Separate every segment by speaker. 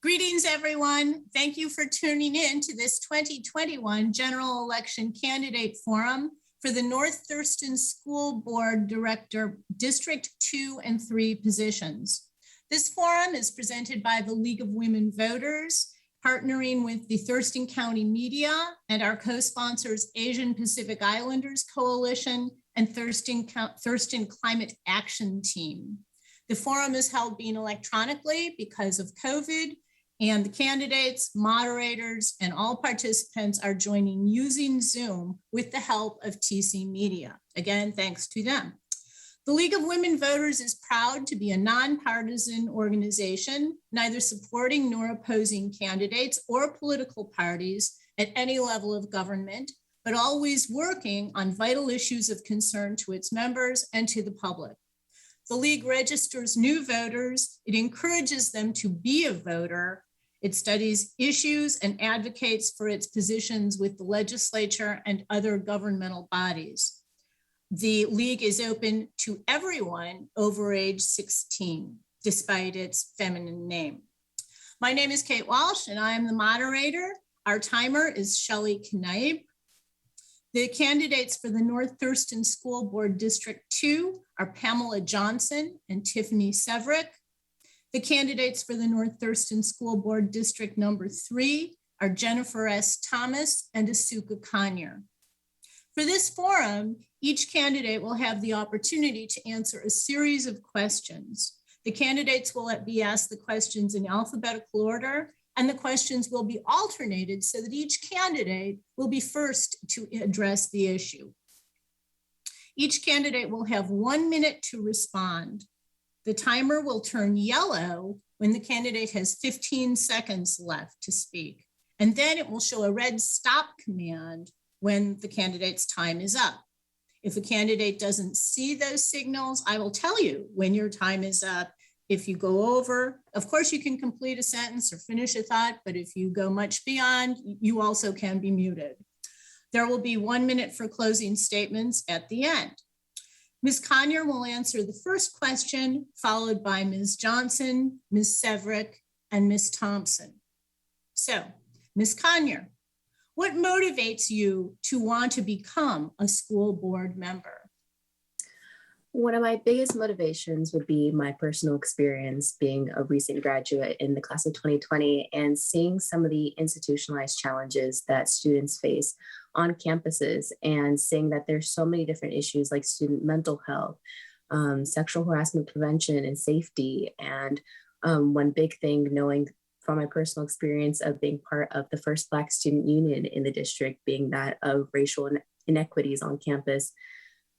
Speaker 1: Greetings, everyone. Thank you for tuning in to this 2021 General Election Candidate Forum for the North Thurston School Board Director District 2 and 3 positions. This forum is presented by the League of Women Voters, partnering with the Thurston County Media and our co-sponsors Asian Pacific Islanders Coalition and Thurston Climate Action Team. The forum is held being electronically because of COVID, and the candidates, moderators, and all participants are joining using Zoom with the help of TC Media. Again, thanks to them. The League of Women Voters is proud to be a nonpartisan organization, neither supporting nor opposing candidates or political parties at any level of government, but always working on vital issues of concern to its members and to the public. The League registers new voters. It encourages them to be a voter. It studies issues and advocates for its positions with the legislature and other governmental bodies. The League is open to everyone over age 16, despite its feminine name. My name is Kate Walsh, and I am the moderator. Our timer is Shelley Knaib. The candidates for the North Thurston School Board District 2 are Pamela Johnson and Tiffany Sevruk. The candidates for the North Thurston School Board District number 3 are Jennifer S. Thomas and Asuka Conyer. For this forum, each candidate will have the opportunity to answer a series of questions. The candidates will be asked the questions in alphabetical order, and the questions will be alternated so that each candidate will be first to address the issue. Each candidate will have 1 minute to respond. The timer will turn yellow when the candidate has 15 seconds left to speak, and then it will show a red stop command when the candidate's time is up. If a candidate doesn't see those signals, I will tell you when your time is up. If you go over, of course, you can complete a sentence or finish a thought, but if you go much beyond, you also can be muted. There will be 1 minute for closing statements at the end. Ms. Conyer will answer the first question, followed by Ms. Johnson, Ms. Sevruk, and Ms. Thompson. So, Ms. Conyer, what motivates you to want to become a school board member?
Speaker 2: One of my biggest motivations would be my personal experience being a recent graduate in the class of 2020 and seeing some of the institutionalized challenges that students face on campuses, and seeing that there's so many different issues like student mental health, sexual harassment prevention and safety. And one big thing, knowing from my personal experience of being part of the first Black student union in the district, being that of racial inequities on campus,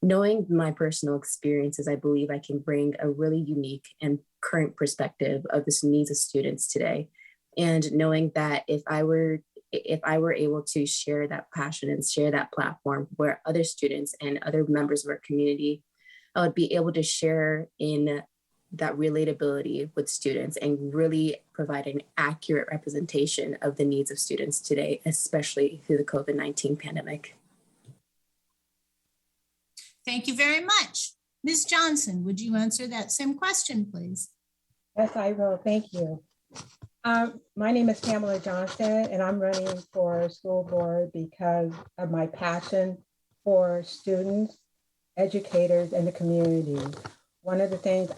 Speaker 2: knowing my personal experiences, I believe I can bring a really unique and current perspective of the needs of students today. And knowing that if I were able to share that passion and share that platform where other students and other members of our community, I would be able to share in that relatability with students and really provide an accurate representation of the needs of students today, especially through the COVID-19 pandemic.
Speaker 1: Thank you very much. Ms. Johnson, would you answer that same question, please?
Speaker 3: Yes, I will. Thank you. My name is Pamela Johnson, and I'm running for school board because of my passion for students, educators, and the community. One of the things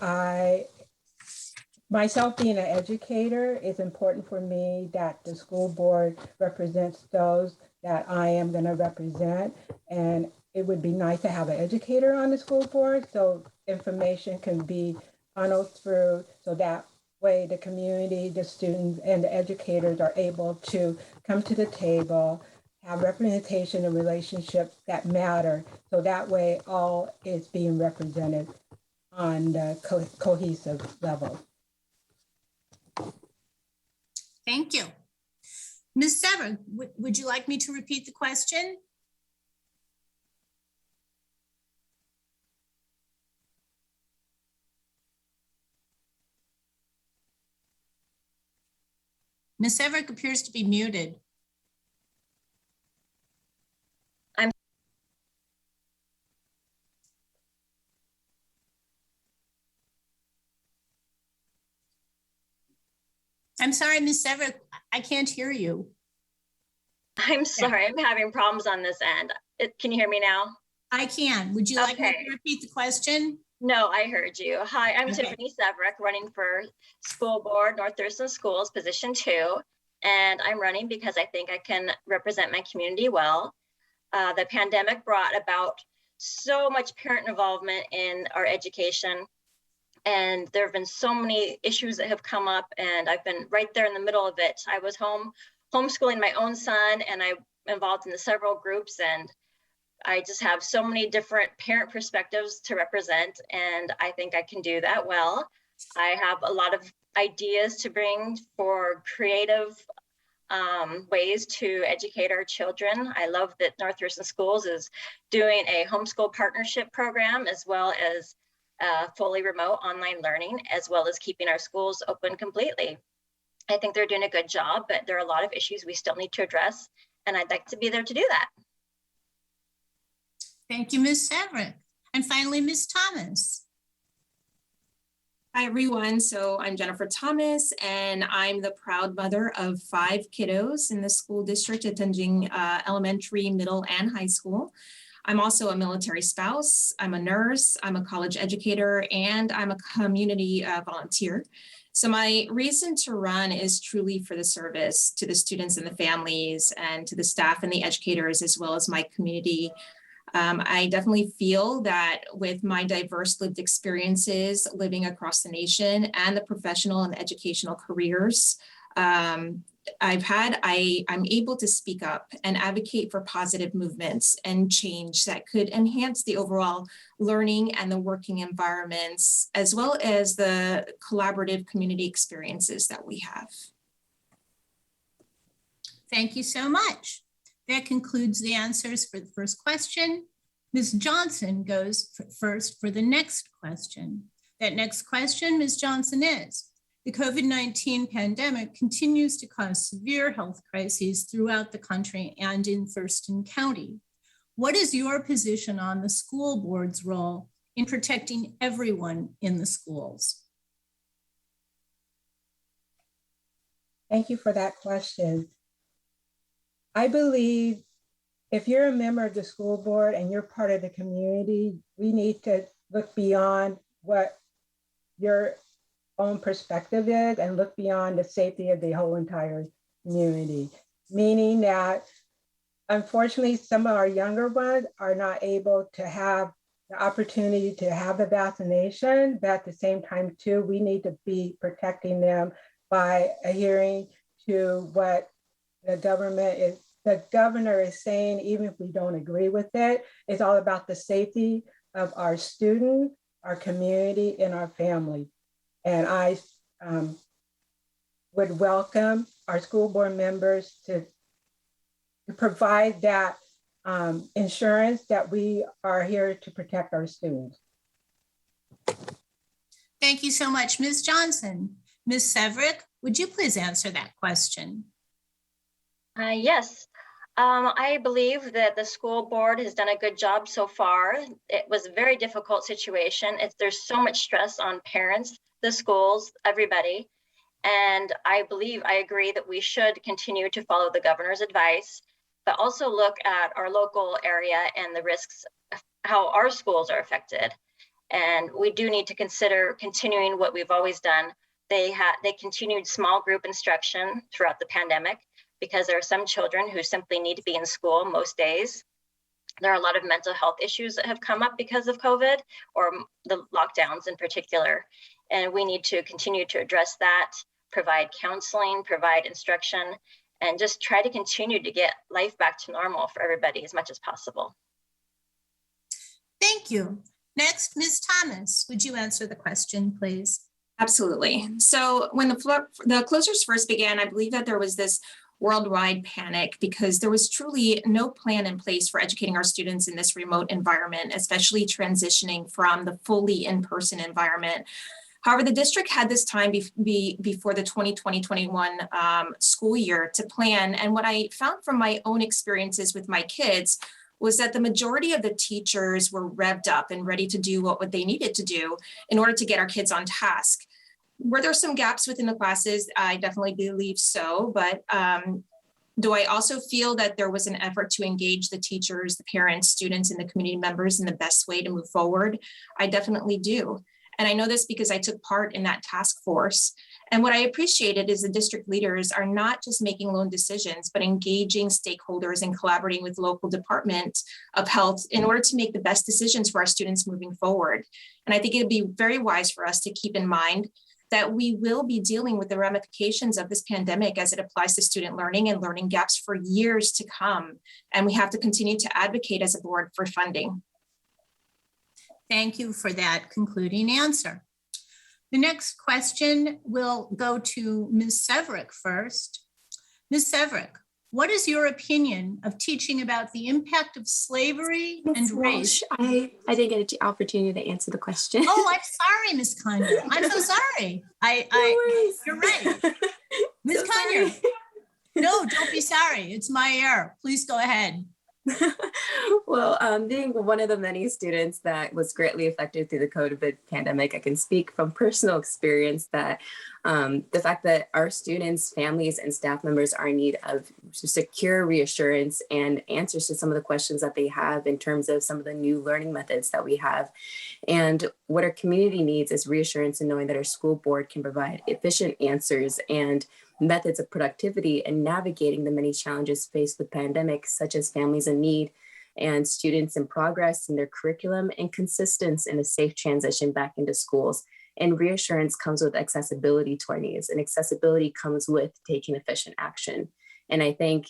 Speaker 3: myself being an educator, is important for me that the school board represents those that I am going to represent. And it would be nice to have an educator on the school board so information can be funneled through, so that way the community, the students, and the educators are able to come to the table, have representation and relationships that matter. So that way all is being represented on the cohesive level.
Speaker 1: Thank you. Ms. Sevruk, would you like me to repeat the question? Ms. Sevruk appears to be muted. I'm sorry, Ms. Sevruk, I can't hear you.
Speaker 4: I'm sorry, I'm having problems on this end. Can you hear me now?
Speaker 1: I can. Would you like me
Speaker 4: Okay.
Speaker 1: to repeat the question?
Speaker 4: No, I heard you. Hi, I'm
Speaker 1: Okay.
Speaker 4: Tiffany Sevruk, running for School Board, North Thurston Schools, position 2. And I'm running because I think I can represent my community well. The pandemic brought about so much parent involvement in our education. And there have been so many issues that have come up, and I've been right there in the middle of it. I was homeschooling my own son, and I'm involved in the several groups, and I just have so many different parent perspectives to represent, and I think I can do that well. I have a lot of ideas to bring for creative ways to educate our children. I love that North Thurston Schools is doing a homeschool partnership program, as well as fully remote online learning, as well as keeping our schools open completely. I think they're doing a good job, but there are a lot of issues we still need to address, and I'd like to be there to do that.
Speaker 1: Thank you, Ms. Sevruk. And finally, Ms. Thomas.
Speaker 5: Hi, everyone. So I'm Jennifer Thomas, and I'm the proud mother of 5 kiddos in the school district attending elementary, middle, and high school. I'm also a military spouse. I'm a nurse. I'm a college educator, and I'm a community volunteer. So my reason to run is truly for the service to the students and the families, and to the staff and the educators, as well as my community. I definitely feel that with my diverse lived experiences living across the nation and the professional and educational careers I've had, I'm able to speak up and advocate for positive movements and change that could enhance the overall learning and the working environments, as well as the collaborative community experiences that we have.
Speaker 1: Thank you so much. That concludes the answers for the first question. Ms. Johnson goes first for the next question. That next question, Ms. Johnson, is: the COVID-19 pandemic continues to cause severe health crises throughout the country and in Thurston County. What is your position on the school board's role in protecting everyone in the schools?
Speaker 3: Thank you for that question. I believe if you're a member of the school board and you're part of the community, we need to look beyond what your own perspective is and look beyond the safety of the whole entire community. Meaning that, unfortunately, some of our younger ones are not able to have the opportunity to have the vaccination, but at the same time too, we need to be protecting them by adhering to what the governor is saying, even if we don't agree with it. It's all about the safety of our students, our community, and our family. And I would welcome our school board members to provide that insurance that we are here to protect our students.
Speaker 1: Thank you so much, Ms. Johnson. Ms. Sevruk, would you please answer that question?
Speaker 4: Yes. I believe that the school board has done a good job so far. It was a very difficult situation. There's so much stress on parents, the schools, everybody. And I agree that we should continue to follow the governor's advice, but also look at our local area and the risks, how our schools are affected. And we do need to consider continuing what we've always done. They continued small group instruction throughout the pandemic, because there are some children who simply need to be in school most days. There are a lot of mental health issues that have come up because of COVID, or the lockdowns in particular. And we need to continue to address that, provide counseling, provide instruction, and just try to continue to get life back to normal for everybody as much as possible.
Speaker 1: Thank you. Next, Ms. Thomas, would you answer the question, please?
Speaker 5: Absolutely. So when the closures first began, I believe that there was this worldwide panic because there was truly no plan in place for educating our students in this remote environment, especially transitioning from the fully in-person environment. However, the district had this time before the 2020-21 school year to plan. And what I found from my own experiences with my kids was that the majority of the teachers were revved up and ready to do what they needed to do in order to get our kids on task. Were there some gaps within the classes? I definitely believe so, but do I also feel that there was an effort to engage the teachers, the parents, students, and the community members in the best way to move forward? I definitely do. And I know this because I took part in that task force. And what I appreciated is the district leaders are not just making lone decisions, but engaging stakeholders and collaborating with local Department of Health in order to make the best decisions for our students moving forward. And I think it'd be very wise for us to keep in mind that we will be dealing with the ramifications of this pandemic as it applies to student learning and learning gaps for years to come. And we have to continue to advocate as a board for funding.
Speaker 1: Thank you for that concluding answer. The next question will go to Ms. Sevruk first. Ms. Sevruk, what is your opinion of teaching about the impact of slavery and race?
Speaker 2: I didn't get an opportunity to answer the question.
Speaker 1: Oh, I'm sorry, Ms. Conyer. I'm so sorry. You're right. Ms.
Speaker 2: So
Speaker 1: Conyer.
Speaker 2: sorry.
Speaker 1: No, don't be sorry. It's my error. Please go ahead.
Speaker 2: Well, being one of the many students that was greatly affected through the COVID pandemic, I can speak from personal experience that the fact that our students, families, and staff members are in need of secure reassurance and answers to some of the questions that they have in terms of some of the new learning methods that we have. And what our community needs is reassurance in knowing that our school board can provide efficient answers and methods of productivity and navigating the many challenges faced with pandemic, such as families in need and students in progress in their curriculum and consistency in a safe transition back into schools. And reassurance comes with accessibility to our needs, and accessibility comes with taking efficient action. And I think,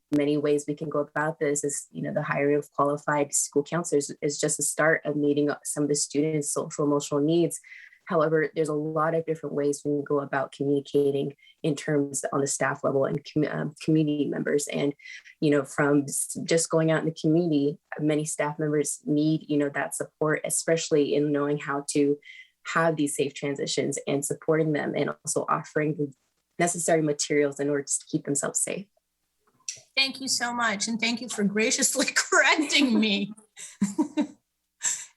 Speaker 2: many ways we can go about this is, the hiring of qualified school counselors is just a start of meeting some of the students' social emotional needs. However, there's a lot of different ways we can go about communicating in terms on the staff level and community members. And, from just going out in the community, many staff members need, that support, especially in knowing how to have these safe transitions and supporting them and also offering the necessary materials in order to keep themselves safe.
Speaker 1: Thank you so much. And thank you for graciously correcting me.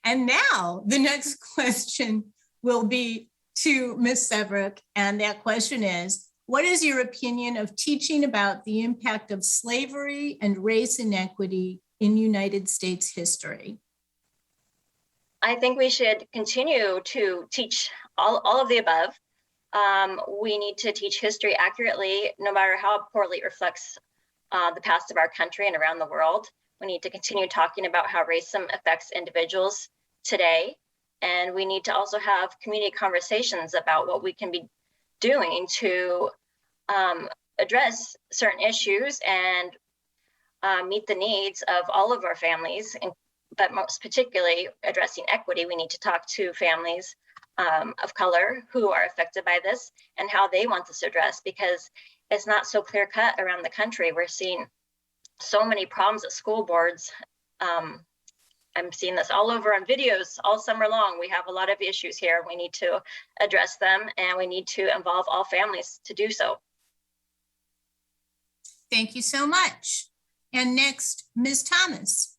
Speaker 1: And now the next question will be to Ms. Sevruk. And that question is, what is your opinion of teaching about the impact of slavery and race inequity in United States history?
Speaker 4: I think we should continue to teach all of the above. We need to teach history accurately, no matter how poorly it reflects the past of our country and around the world. We need to continue talking about how racism affects individuals today. And we need to also have community conversations about what we can be doing to address certain issues and meet the needs of all of our families. But most particularly addressing equity, we need to talk to families of color who are affected by this and how they want this addressed, because it's not so clear cut around the country. We're seeing so many problems at school boards. I'm seeing this all over on videos all summer long. We have a lot of issues here. We need to address them, and we need to involve all families to do so.
Speaker 1: Thank you so much. And next, Ms. Thomas.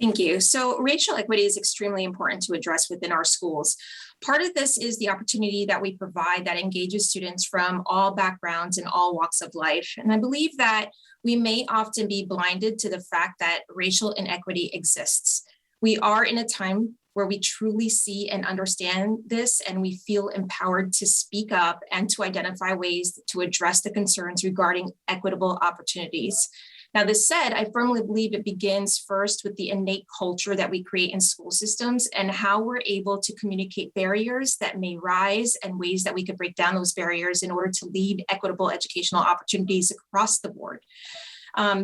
Speaker 5: Thank you. So racial equity is extremely important to address within our schools. Part of this is the opportunity that we provide that engages students from all backgrounds and all walks of life. And I believe that we may often be blinded to the fact that racial inequity exists. We are in a time where we truly see and understand this, and we feel empowered to speak up and to identify ways to address the concerns regarding equitable opportunities. Now, this said, I firmly believe it begins first with the innate culture that we create in school systems and how we're able to communicate barriers that may rise and ways that we could break down those barriers in order to lead equitable educational opportunities across the board.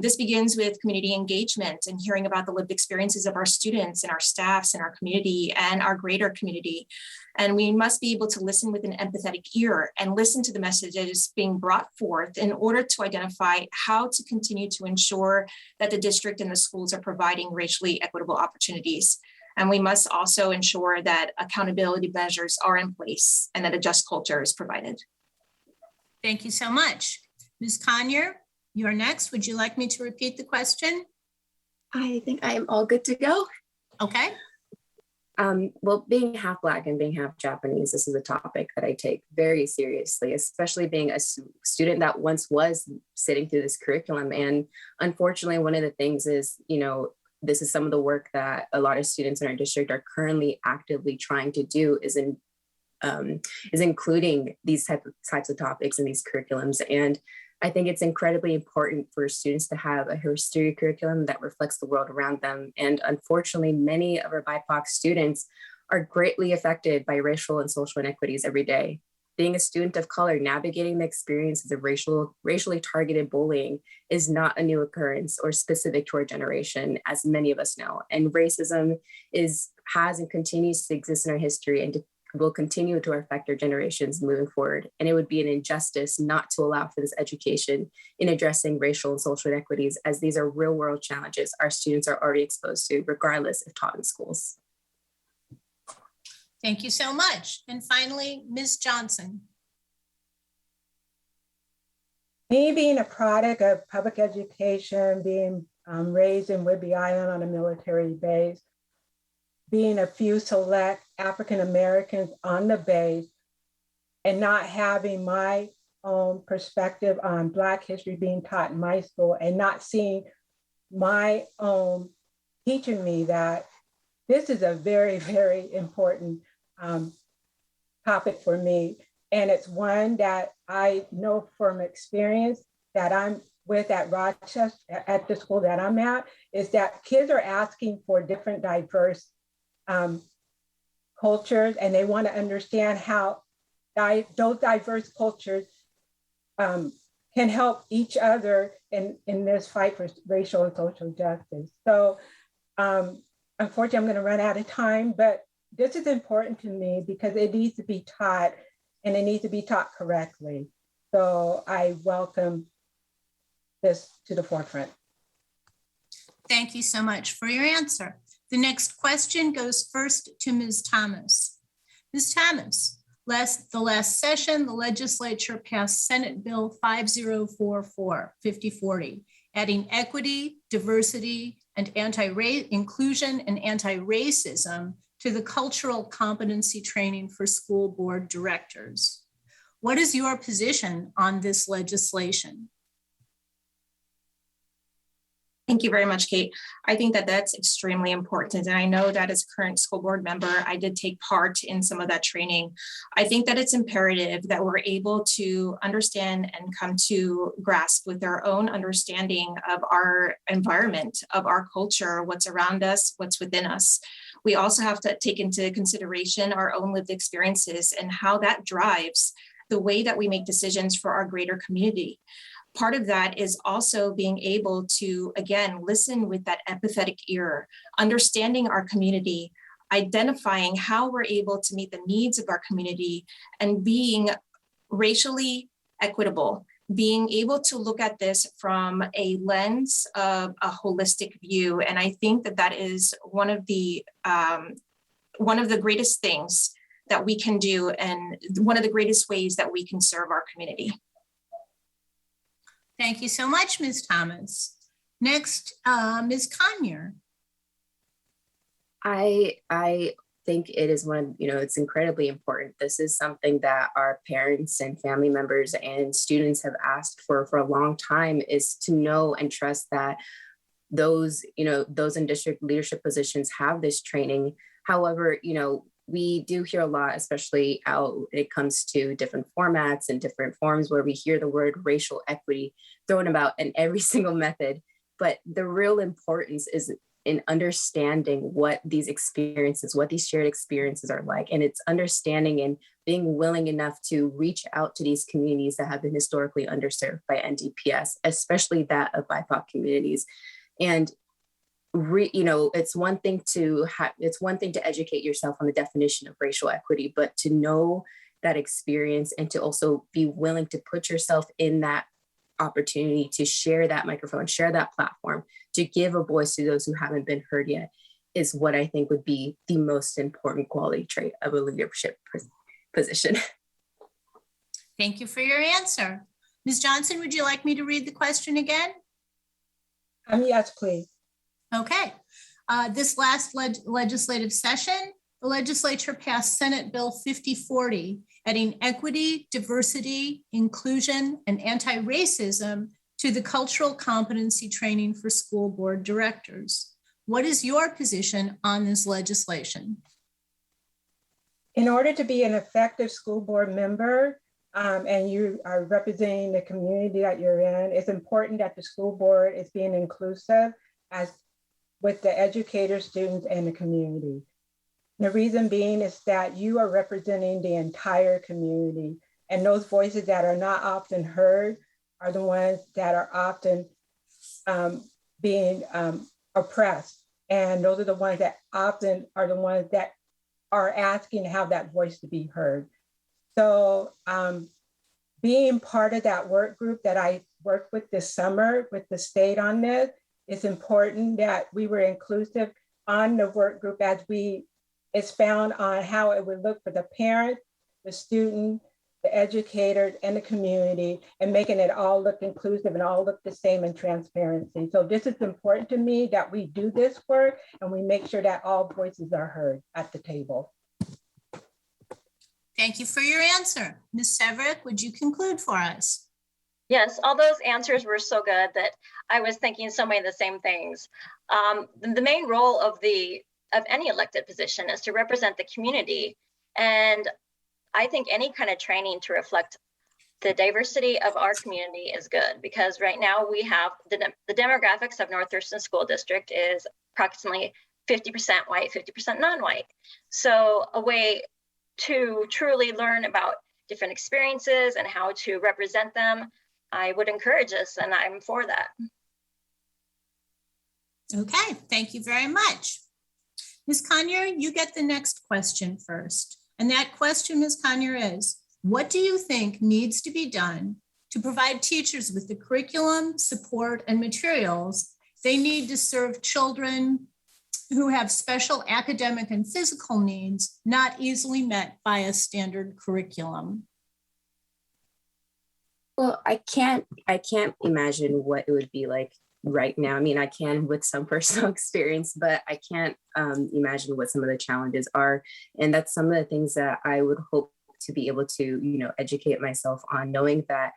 Speaker 5: This begins with community engagement and hearing about the lived experiences of our students and our staffs and our community and our greater community. And we must be able to listen with an empathetic ear and listen to the messages being brought forth in order to identify how to continue to ensure that the district and the schools are providing racially equitable opportunities. And we must also ensure that accountability measures are in place and that a just culture is provided.
Speaker 1: Thank you so much. Ms. Conyer, you're next. Would you like me to repeat the question?
Speaker 2: I think I am all good to go.
Speaker 1: Okay.
Speaker 2: Well, being half Black and being half Japanese, this is a topic that I take very seriously, especially being a student that once was sitting through this curriculum. And unfortunately, one of the things is, this is some of the work that a lot of students in our district are currently actively trying to do is including these types of topics in these curriculums. And I think it's incredibly important for students to have a history curriculum that reflects the world around them. And unfortunately, many of our BIPOC students are greatly affected by racial and social inequities every day. Being a student of color, navigating the experiences of racially targeted bullying is not a new occurrence or specific to our generation, as many of us know. And racism has and continues to exist in our history and will continue to affect our generations moving forward. And it would be an injustice not to allow for this education in addressing racial and social inequities, as these are real world challenges our students are already exposed to, regardless if taught in schools.
Speaker 1: Thank you so much. And finally, Ms. Johnson.
Speaker 3: Me being a product of public education, being raised in Whidbey Island on a military base, being a few select African Americans on the base, and not having my own perspective on Black history being taught in my school, and not seeing my own teaching me that this is a very, very important topic for me. And it's one that I know from experience that I'm with at Rochester, at the school that I'm at, is that kids are asking for different diverse cultures, and they want to understand how those diverse cultures can help each other in this fight for racial and social justice. So unfortunately, I'm going to run out of time, but this is important to me because it needs to be taught, and it needs to be taught correctly. So I welcome this to the forefront.
Speaker 1: Thank you so much for your answer. The next question goes first to Ms. Thomas. Ms. Thomas, the last session, the legislature passed Senate Bill 5044, 5040, adding equity, diversity, and inclusion and anti-racism to the cultural competency training for school board directors. What is your position on this legislation?
Speaker 5: Thank you very much, Kate. I think that that's extremely important. And I know that as a current school board member, I did take part in some of that training. I think that it's imperative that we're able to understand and come to grasp with our own understanding of our environment, of our culture, what's around us, what's within us. We also have to take into consideration our own lived experiences and how that drives the way that we make decisions for our greater community. Part of that is also being able to, again, listen with that empathetic ear, understanding our community, identifying how we're able to meet the needs of our community, and being racially equitable, being able to look at this from a lens of a holistic view. And I think that that is one of the greatest things that we can do, and one of the greatest ways that we can serve our community.
Speaker 1: Thank you so much, Ms. Thomas. Next, Ms. Conyer.
Speaker 2: I think it is it's incredibly important. This is something that our parents and family members and students have asked for a long time, is to know and trust that those in district leadership positions have this training. However, we do hear a lot, especially out when it comes to different formats and different forms, where we hear the word racial equity thrown about in every single method. But the real importance is in understanding what these shared experiences are like. And it's understanding and being willing enough to reach out to these communities that have been historically underserved by NDPS, especially that of BIPOC communities. And it's one thing to educate yourself on the definition of racial equity, but to know that experience and to also be willing to put yourself in that opportunity to share that microphone, share that platform, to give a voice to those who haven't been heard yet, is what I think would be the most important quality trait of a leadership position.
Speaker 1: Thank you for your answer. Ms. Johnson, would you like me to read the question again?
Speaker 3: Yes, please.
Speaker 1: Okay. This last legislative session, the legislature passed Senate Bill 5040, adding equity, diversity, inclusion, and anti-racism to the cultural competency training for school board directors. What is your position on this legislation?
Speaker 3: In order to be an effective school board member, and you are representing the community that you're in, it's important that the school board is being inclusive as with the educators, students, and the community. The reason being is that you are representing the entire community, and those voices that are not often heard are the ones that are often being oppressed. And those are the ones that often are the ones that are asking to have that voice to be heard. So being part of that work group that I worked with this summer with the state on this, it's important that we were inclusive on the work group as we expound on how it would look for the parent, the student, the educators, and the community, and making it all look inclusive and all look the same in transparency. So this is important to me that we do this work and we make sure that all voices are heard at the table.
Speaker 1: Thank you for your answer. Ms. Sevruk, would you conclude for us?
Speaker 4: Yes, all those answers were so good that I was thinking so many of the same things. The main role of any elected position is to represent the community. And I think any kind of training to reflect the diversity of our community is good, because right now we have the demographics of North Thurston School District is approximately 50% white, 50% non-white. So a way to truly learn about different experiences and how to represent them, I would encourage us, and I'm for that.
Speaker 1: Okay, thank you very much. Ms. Conyer, you get the next question first. And that question, Ms. Conyer, is, what do you think needs to be done to provide teachers with the curriculum, support, and materials they need to serve children who have special academic and physical needs not easily met by a standard curriculum?
Speaker 2: Well, I can't imagine what it would be like right now. I mean, I can with some personal experience, but I can't imagine what some of the challenges are. And that's some of the things that I would hope to be able to, educate myself on, knowing that,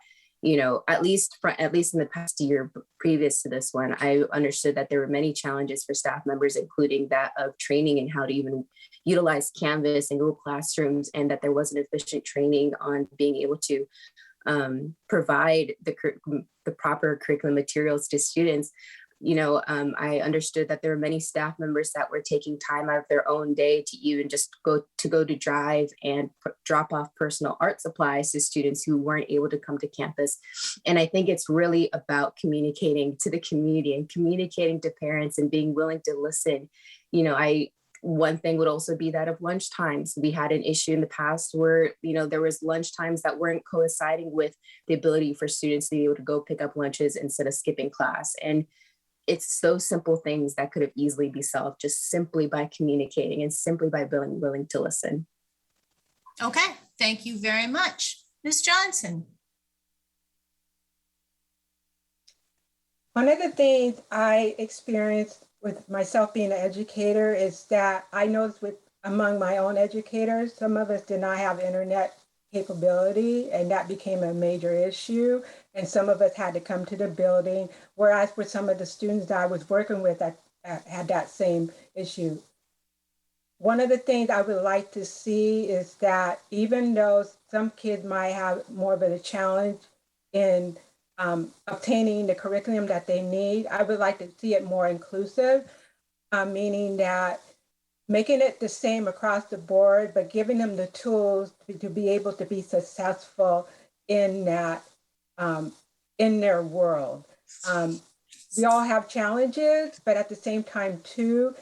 Speaker 2: at least in the past year previous to this one, I understood that there were many challenges for staff members, including that of training and how to even utilize Canvas and Google Classrooms, and that there wasn't efficient training on being able to provide the proper curriculum materials to students. I understood that there were many staff members that were taking time out of their own day to even just go to drive and drop off personal art supplies to students who weren't able to come to campus. And I think it's really about communicating to the community and communicating to parents and being willing to listen. One thing would also be that of lunch times. We had an issue in the past where, there was lunch times that weren't coinciding with the ability for students to be able to go pick up lunches instead of skipping class. And it's so simple things that could have easily be solved just simply by communicating and simply by being willing to listen.
Speaker 1: Okay, thank you very much. Ms. Johnson.
Speaker 3: One of the things I experienced with myself being an educator is that I noticed among my own educators, some of us did not have internet capability, and that became a major issue. And some of us had to come to the building, whereas for some of the students that I was working with that had that same issue. One of the things I would like to see is that even though some kids might have more of a challenge in obtaining the curriculum that they need, I would like to see it more inclusive, meaning that making it the same across the board, but giving them the tools to be able to be successful in that, in their world. We all have challenges, but at the same time too,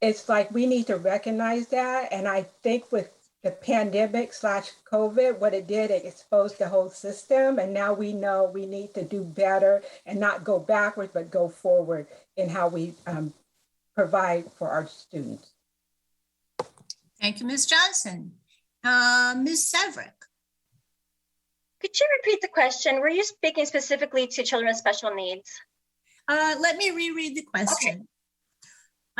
Speaker 3: it's like we need to recognize that. And I think with the pandemic / COVID, what it did, it exposed the whole system. And now we know we need to do better and not go backwards, but go forward in how we provide for our students.
Speaker 1: Thank you, Ms. Johnson. Ms. Sevruk.
Speaker 4: Could you repeat the question? Were you speaking specifically to children with special needs?
Speaker 1: Let me reread the question.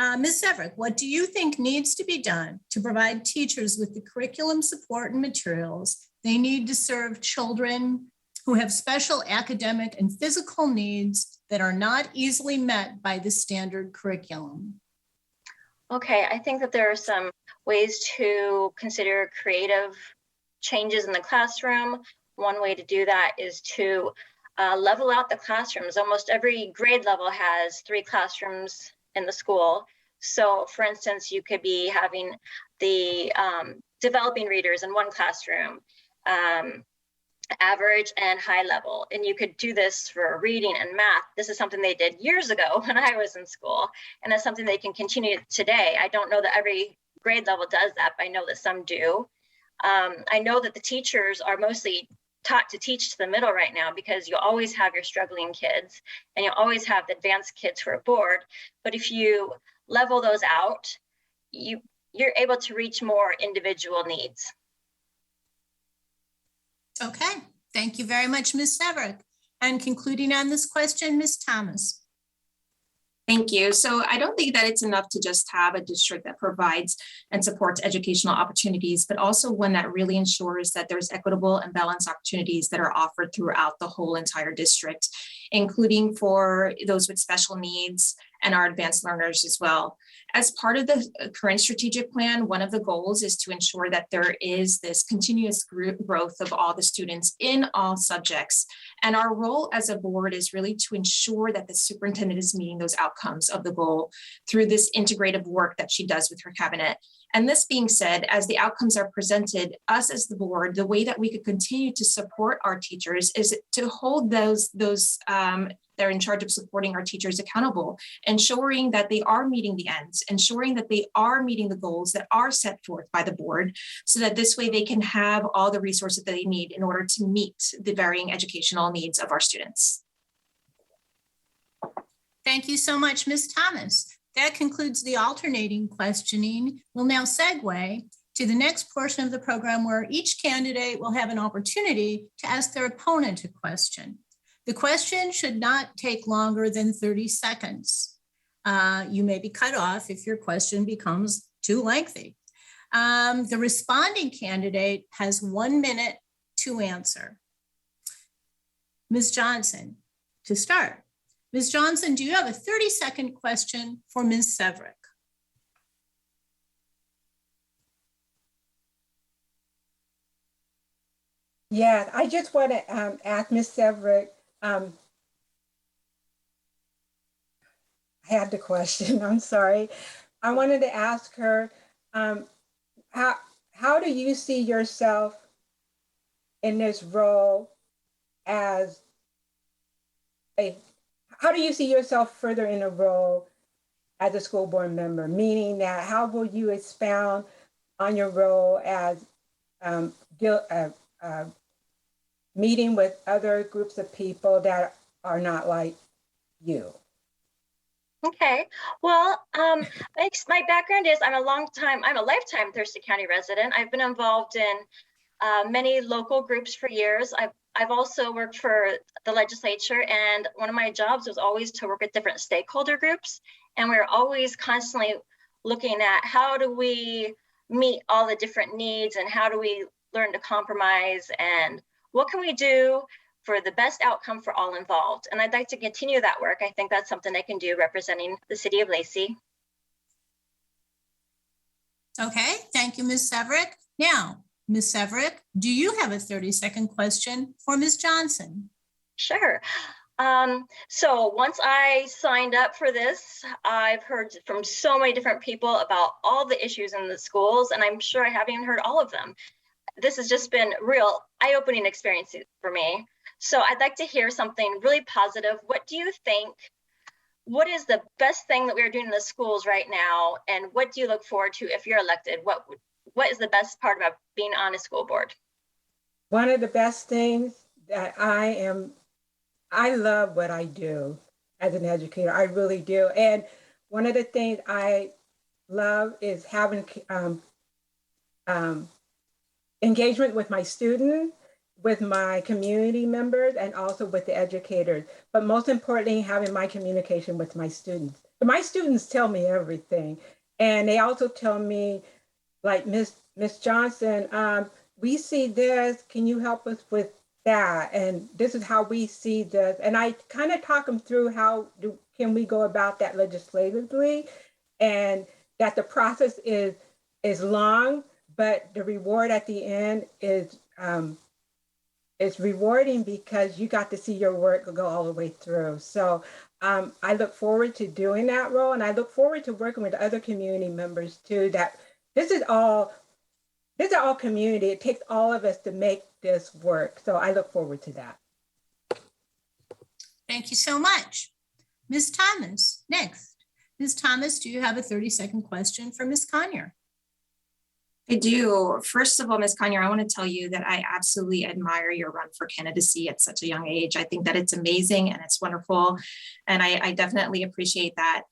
Speaker 1: Ms. Sevruk, what do you think needs to be done to provide teachers with the curriculum support and materials they need to serve children who have special academic and physical needs that are not easily met by the standard curriculum?
Speaker 4: Okay, I think that there are some ways to consider creative changes in the classroom. One way to do that is to level out the classrooms. Almost every grade level has 3 classrooms in the school. So for instance, you could be having the developing readers in one classroom, average and high level. And you could do this for reading and math. This is something they did years ago when I was in school. And that's something they can continue today. I don't know that every grade level does that, but I know that some do. I know that the teachers are mostly taught to teach to the middle right now, because you always have your struggling kids and you always have the advanced kids who are bored. But if you level those out, you're able to reach more individual needs.
Speaker 1: Okay, thank you very much, Ms. Sevruk. And concluding on this question, Ms. Thomas.
Speaker 5: Thank you. So I don't think that it's enough to just have a district that provides and supports educational opportunities, but also one that really ensures that there's equitable and balanced opportunities that are offered throughout the whole entire district, including for those with special needs and our advanced learners as well. As part of the current strategic plan, one of the goals is to ensure that there is this continuous growth of all the students in all subjects. And our role as a board is really to ensure that the superintendent is meeting those outcomes of the goal through this integrative work that she does with her cabinet. And this being said, as the outcomes are presented, us as the board, the way that we could continue to support our teachers is to hold those they're in charge of supporting our teachers accountable, ensuring that they are meeting the ends, ensuring that they are meeting the goals that are set forth by the board, so that this way they can have all the resources that they need in order to meet the varying educational needs of our students.
Speaker 1: Thank you so much, Ms. Thomas. That concludes the alternating questioning. We'll now segue to the next portion of the program, where each candidate will have an opportunity to ask their opponent a question. The question should not take longer than 30 seconds. You may be cut off if your question becomes too lengthy. The responding candidate has 1 minute to answer. Ms. Johnson, to start. Ms. Johnson, do you have a 30-second question for Ms. Sevruk?
Speaker 3: Yeah, I just want to ask Ms. Sevruk, I had the question, I'm sorry. I wanted to ask her, how do you see yourself in this role as how do you see yourself further in a role as a school board member? Meaning that how will you expound on your role as meeting with other groups of people that are not like you?
Speaker 4: Okay, well, my background is I'm a lifetime Thurston County resident. I've been involved in many local groups for years. I've also worked for the legislature, and one of my jobs was always to work with different stakeholder groups. And we're always constantly looking at how do we meet all the different needs, and how do we learn to compromise, and what can we do for the best outcome for all involved. And I'd like to continue that work. I think that's something I can do representing the city of Lacey.
Speaker 1: Okay, thank you, Ms. Sevruk. Now, Ms. Sevruk, do you have a 30-second question for Ms. Johnson?
Speaker 4: Sure. So once I signed up for this, I've heard from so many different people about all the issues in the schools, and I'm sure I haven't even heard all of them. This has just been real eye-opening experience for me. So I'd like to hear something really positive. What do you think? What is the best thing that we're doing in the schools right now? And what do you look forward to if you're elected? What is the best part about being on a school board?
Speaker 3: One of the best things that I love what I do as an educator. I really do. And one of the things I love is having engagement with my students, with my community members, and also with the educators. But most importantly, having my communication with my students. my students tell me everything. And they also tell me, like, Miss Johnson, we see this, can you help us with that? And this is how we see this. And I kind of talk them through can we go about that legislatively, and that the process is long, but the reward at the end is rewarding because you got to see your work go all the way through. So I look forward to doing that role, and I look forward to working with other community members too. That this is all community. It takes all of us to make this work. So I look forward to that.
Speaker 1: Thank you so much. Ms. Thomas, next. Ms. Thomas, do you have a 30-second question for Ms. Conyer?
Speaker 5: I do. First of all, Ms. Conyer, I want to tell you that I absolutely admire your run for candidacy at such a young age. I think that it's amazing and it's wonderful. And I definitely appreciate that.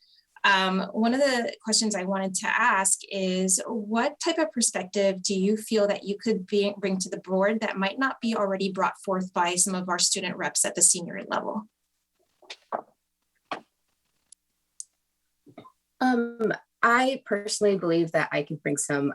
Speaker 5: One of the questions I wanted to ask is, what type of perspective do you feel that you could bring to the board that might not be already brought forth by some of our student reps at the senior level?
Speaker 2: I personally believe that I can bring some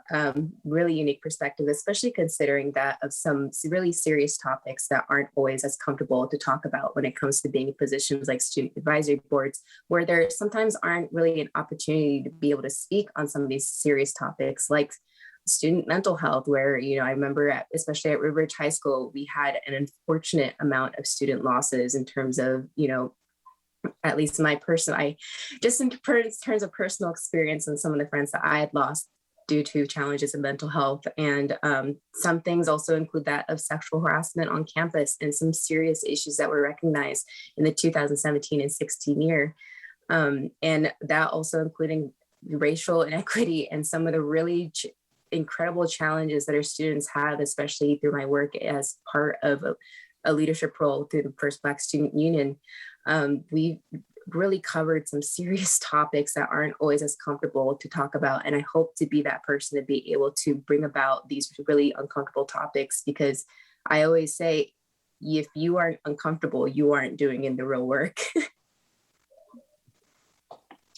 Speaker 2: really unique perspective, especially considering that of some really serious topics that aren't always as comfortable to talk about when it comes to being in positions like student advisory boards, where there sometimes aren't really an opportunity to be able to speak on some of these serious topics like student mental health, where, I remember especially at Riverdge High School, we had an unfortunate amount of student losses in terms of, at least in terms of personal experience and some of the friends that I had lost due to challenges in mental health. And some things also include that of sexual harassment on campus and some serious issues that were recognized in the 2017 and 16 year. And that also including racial inequity and some of the really incredible challenges that our students have, especially through my work as part of a leadership role through the First Black Student Union. We really covered some serious topics that aren't always as comfortable to talk about. And I hope to be that person to be able to bring about these really uncomfortable topics, because I always say, if you aren't uncomfortable, you aren't doing in the real work.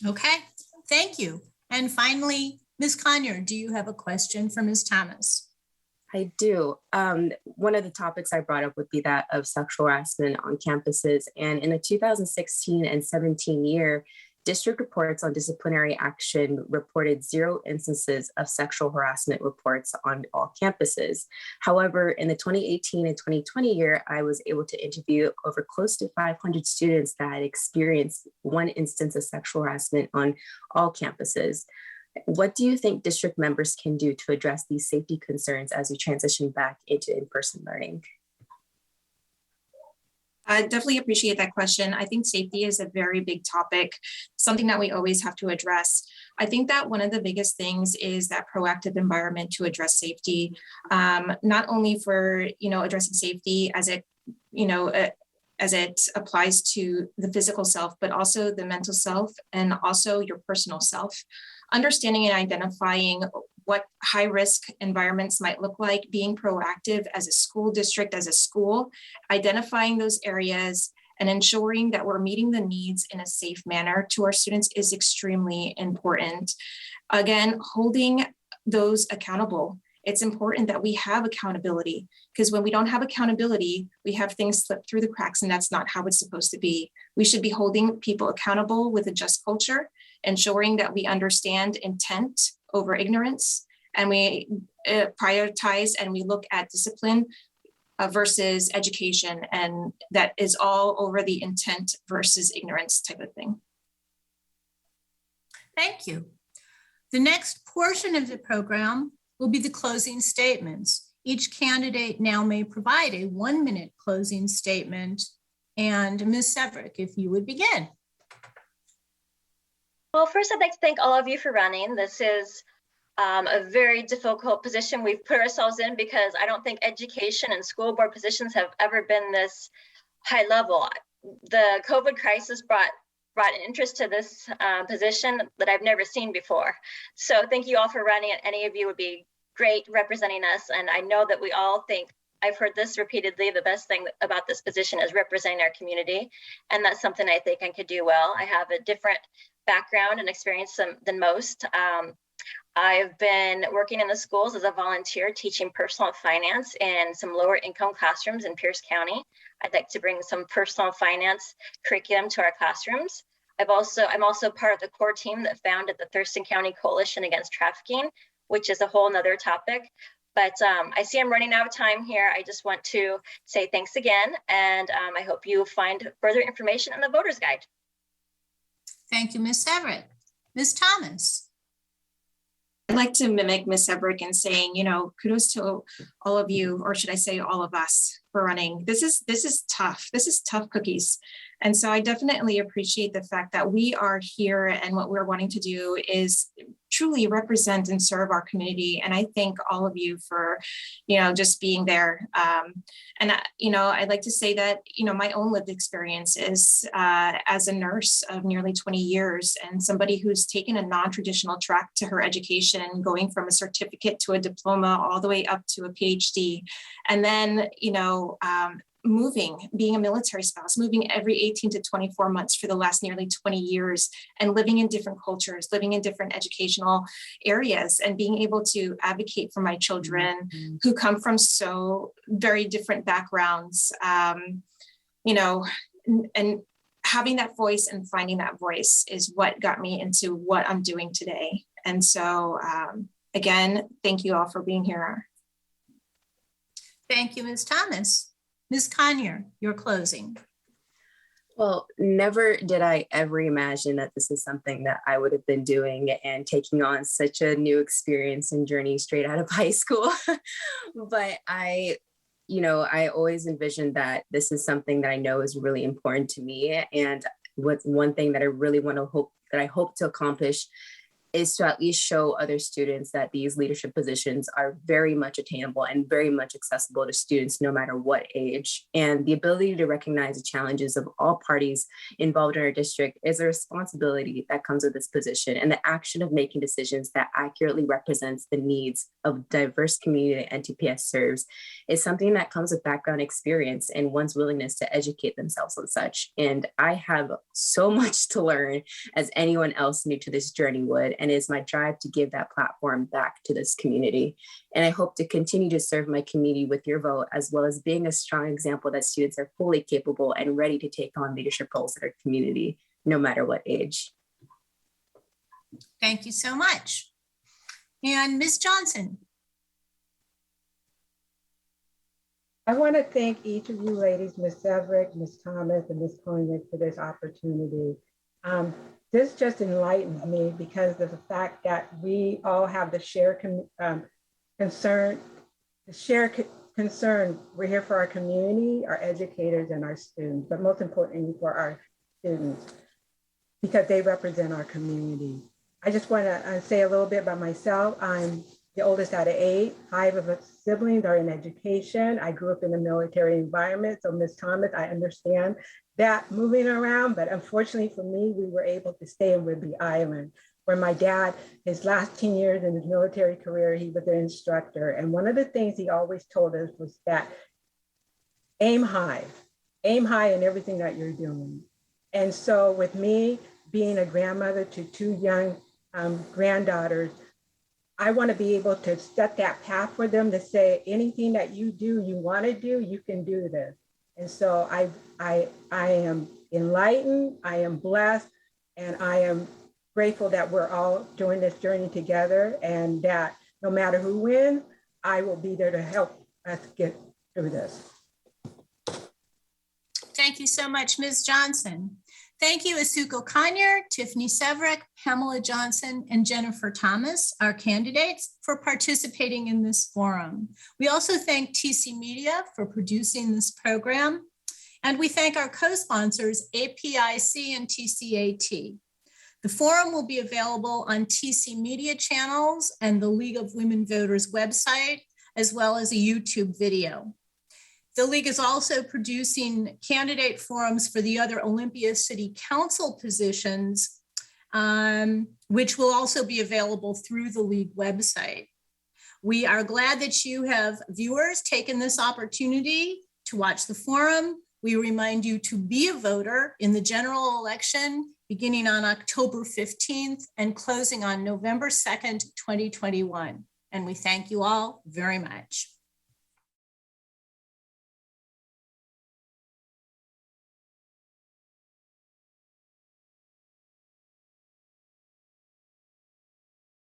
Speaker 1: Okay, thank you. And finally, Ms. Conyer, do you have a question for Ms. Thomas?
Speaker 2: I do. One of the topics I brought up would be that of sexual harassment on campuses. And in the 2016 and 17 year, district reports on disciplinary action reported 0 instances of sexual harassment reports on all campuses. However, in the 2018 and 2020 year, I was able to interview over close to 500 students that had experienced 1 instance of sexual harassment on all campuses. What do you think district members can do to address these safety concerns as we transition back into in-person learning?
Speaker 5: I definitely appreciate that question. I think safety is a very big topic, something that we always have to address. I think that one of the biggest things is that proactive environment to address safety, not only for, addressing safety as it applies to the physical self, but also the mental self and also your personal self. Understanding and identifying what high-risk environments might look like, being proactive as a school district, as a school, identifying those areas and ensuring that we're meeting the needs in a safe manner to our students is extremely important. Again, holding those accountable. It's important that we have accountability, because when we don't have accountability, we have things slip through the cracks, and that's not how it's supposed to be. We should be holding people accountable with a just culture, ensuring that we understand intent over ignorance, and we prioritize and we look at discipline versus education, and that is all over the intent versus ignorance type of thing.
Speaker 1: Thank you. The next portion of the program will be the closing statements. Each candidate now may provide a 1-minute closing statement. And Ms. Sevruk, if you would begin.
Speaker 4: Well, first I'd like to thank all of you for running. This is a very difficult position we've put ourselves in, because I don't think education and school board positions have ever been this high level. The COVID crisis brought an interest to this position that I've never seen before. So thank you all for running. Any of you would be great representing us. And I know that we all think, I've heard this repeatedly, the best thing about this position is representing our community. And that's something I think I could do well. I have a different background and experience than most. I've been working in the schools as a volunteer teaching personal finance in some lower income classrooms in Pierce County. I'd like to bring some personal finance curriculum to our classrooms. I'm also part of the core team that founded the Thurston County Coalition Against Trafficking, which is a whole nother topic. But I see I'm running out of time here. I just want to say thanks again, and I hope you find further information in the voter's guide.
Speaker 1: Thank you, Ms. Sevruk. Ms. Thomas.
Speaker 5: I'd like to mimic Ms. Sevruk in saying, kudos to all of you, or should I say all of us, for running. This is tough. This is tough cookies. And so I definitely appreciate the fact that we are here, and what we're wanting to do is truly represent and serve our community. And I thank all of you for, just being there. I'd like to say that, my own lived experience is as a nurse of nearly 20 years, and somebody who's taken a non-traditional track to her education, going from a certificate to a diploma all the way up to a PhD. And then, being a military spouse, moving every 18 to 24 months for the last nearly 20 years, and living in different cultures, living in different educational areas, and being able to advocate for my children who come from so very different backgrounds, and having that voice and finding that voice is what got me into what I'm doing today. And so again, thank you all for being here.
Speaker 1: Thank you, Ms. Thomas. Ms. Conyer, your closing.
Speaker 2: Well, never did I ever imagine that this is something that I would have been doing and taking on such a new experience and journey straight out of high school. But I always envisioned that this is something that I know is really important to me. And what's one thing that I hope to accomplish is to at least show other students that these leadership positions are very much attainable and very much accessible to students no matter what age. And the ability to recognize the challenges of all parties involved in our district is a responsibility that comes with this position, and the action of making decisions that accurately represents the needs of diverse community that NTPS serves is something that comes with background experience and one's willingness to educate themselves on such. And I have so much to learn as anyone else new to this journey would. And it is my drive to give that platform back to this community. And I hope to continue to serve my community with your vote, as well as being a strong example that students are fully capable and ready to take on leadership roles in our community, no matter what age.
Speaker 1: Thank you so much. And Ms. Johnson.
Speaker 3: I want to thank each of you ladies, Ms. Sevruk, Ms. Thomas, and Ms. Conyer, for this opportunity. This just enlightened me because of the fact that we all have the shared concern. We're here for our community, our educators, and our students, but most importantly for our students, because they represent our community. I just want to say a little bit about myself. I'm the oldest out of 8. 5 of us siblings are in education. I grew up in a military environment. So Ms. Thomas, I understand that moving around, but unfortunately for me, we were able to stay in Whidbey Island, where my dad, his last 10 years in his military career, he was an instructor. And one of the things he always told us was that aim high in everything that you're doing. And so with me being a grandmother to 2 young granddaughters, I want to be able to set that path for them to say, anything that you do, you want to do, you can do this. And so I am enlightened, I am blessed, and I am grateful that we're all doing this journey together, and that no matter who wins, I will be there to help us get through this.
Speaker 1: Thank you so much, Ms. Johnson. Thank you, Asuka Conyer, Tiffany Sevruk, Pamela Johnson, and Jennifer Thomas, our candidates, for participating in this forum. We also thank TC Media for producing this program, and we thank our co-sponsors, APIC and TCAT. The forum will be available on TC Media channels and the League of Women Voters website, as well as a YouTube video. The League is also producing candidate forums for the other Olympia City Council positions, which will also be available through the League website. We are glad that you have, viewers, taken this opportunity to watch the forum. We remind you to be a voter in the general election beginning on October 15th and closing on November 2nd, 2021. And we thank you all very much.